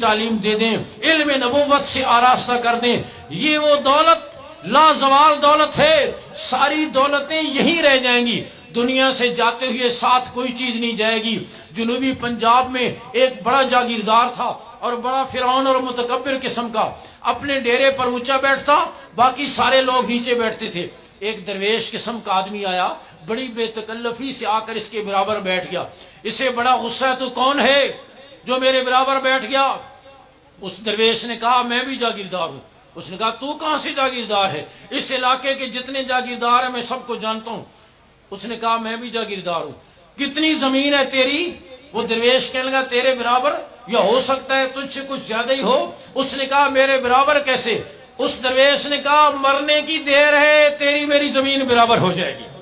تعلیم دے دیں، علم نبوت سے آراستہ کر دیں۔ یہ وہ دولت لازوال دولت ہے، ساری دولتیں یہیں رہ جائیں گی، دنیا سے جاتے ہوئے ساتھ کوئی چیز نہیں جائے گی۔ جنوبی پنجاب میں ایک بڑا جاگیردار تھا اور بڑا فرعون اور متکبر قسم کا، اپنے ڈیرے پر اونچا بیٹھتا، باقی سارے لوگ نیچے بیٹھتے تھے۔ ایک درویش قسم کا آدمی آیا، بڑی بے تکلفی سے آ کر اس کے برابر بیٹھ گیا۔ اسے بڑا غصہ ہے، تو کون ہے جو میرے برابر بیٹھ گیا؟ اس درویش نے کہا میں بھی جاگیردار ہوں۔ اس نے کہا تو کہاں سے جاگیردار ہے؟ اس علاقے کے جتنے جاگیردار ہیں میں سب کو جانتا ہوں۔ اس نے کہا میں بھی جاگیردار ہوں۔ کتنی زمین ہے تیری؟ وہ درویش کہنے لگا تیرے برابر، یا ہو سکتا ہے تجھ سے کچھ زیادہ ہی ہو۔ اس نے کہا میرے برابر کیسے؟ اس درویش نے کہا مرنے کی دیر ہے، تیری میری زمین برابر ہو جائے گی،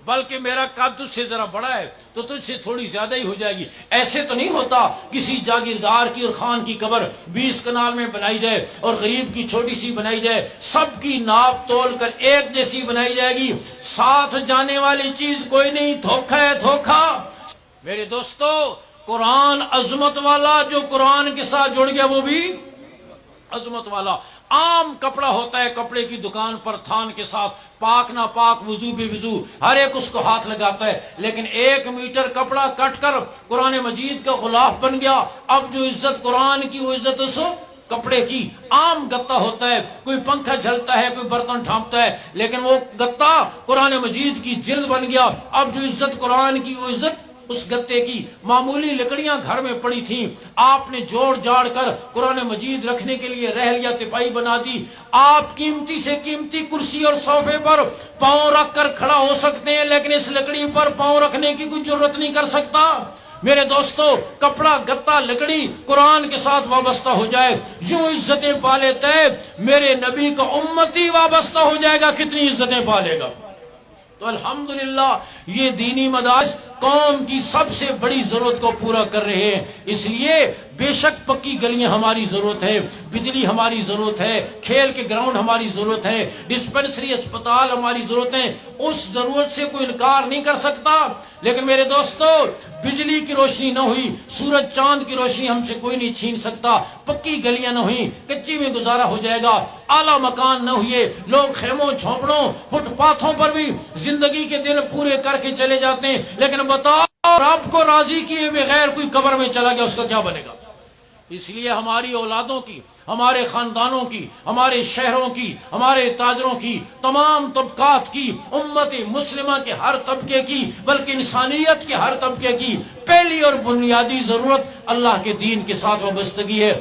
بلکہ میرا قد تجھ سے ذرا بڑا ہے تو تجھ سے تھوڑی زیادہ ہی ہو جائے گی۔ ایسے تو نہیں ہوتا کسی جاگیردار کی اور خان کی قبر 20 کنال میں بنائی جائے اور غریب کی چھوٹی سی بنائی جائے، سب کی ناپ تول کر ایک جیسی بنائی جائے گی۔ ساتھ جانے والی چیز کوئی نہیں، دھوکہ ہے دھوکہ۔ میرے دوستو، قرآن عظمت والا، جو قرآن کے ساتھ جڑ گیا وہ بھی عظمت والا۔ عام کپڑا ہوتا ہے، کپڑے کی دکان پر تھان کے ساتھ، پاک نہ پاک، وضو بے وضو، ہر ایک اس کو ہاتھ لگاتا ہے، لیکن 1 میٹر کپڑا کٹ کر قرآن مجید کا غلاف بن گیا۔ اب جو عزت قرآن کی، وہ عزت اس کپڑے کی۔ عام گتا ہوتا ہے، کوئی پنکھا جھلتا ہے، کوئی برتن ڈھانپتا ہے، لیکن وہ گتا قرآن مجید کی جلد بن گیا۔ اب جو عزت قرآن کی، وہ عزت اس گتے کی۔ معمولی لکڑیاں گھر میں پڑی تھیں، آپ نے جوڑ جاڑ کر قرآن مجید رکھنے کے لیے رحل یا تپائی بنا دی۔ آپ قیمتی سے قیمتی کرسی اور صوفے پر پاؤں رکھ کر کھڑا ہو سکتے ہیں، لیکن اس لکڑی پر پاؤں رکھنے کی کوئی ضرورت نہیں کر سکتا۔ میرے دوستو، کپڑا گتا لکڑی قرآن کے ساتھ وابستہ ہو جائے، یوں عزتیں پا لیتا ہے۔ میرے نبی کا امتی وابستہ ہو جائے گا، کتنی عزتیں پا لے گا۔ تو الحمدللہ یہ دینی مدارس قوم کی سب سے بڑی ضرورت کو پورا کر رہے ہیں۔ اس لیے بے شک پکی گلیاں ہماری ضرورت ہے، بجلی ہماری ضرورت ہے، کھیل کے گراؤنڈ ہماری ضرورت ہے، ڈسپنسری اسپتال ہماری ضرورت ہے، اس ضرورت سے کوئی انکار نہیں کر سکتا۔ لیکن میرے دوستو، بجلی کی روشنی نہ ہوئی، سورج چاند کی روشنی ہم سے کوئی نہیں چھین سکتا، پکی گلیاں نہ ہوئی، کچی میں گزارا ہو جائے گا، اعلیٰ مکان نہ ہوئے، لوگ خیموں جھونپڑوں فٹ پاتھوں پر بھی زندگی کے دن پورے کر کے چلے جاتے ہیں، لیکن بتاؤ رب کو راضی کیے بغیر کوئی قبر میں چلا گیا، اس کا کیا بنے گا؟ اس لیے ہماری اولادوں کی، ہمارے خاندانوں کی، ہمارے شہروں کی، ہمارے تاجروں کی، تمام طبقات کی، امت مسلمہ کے ہر طبقے کی، بلکہ انسانیت کے ہر طبقے کی پہلی اور بنیادی ضرورت اللہ کے دین کے ساتھ وابستگی ہے۔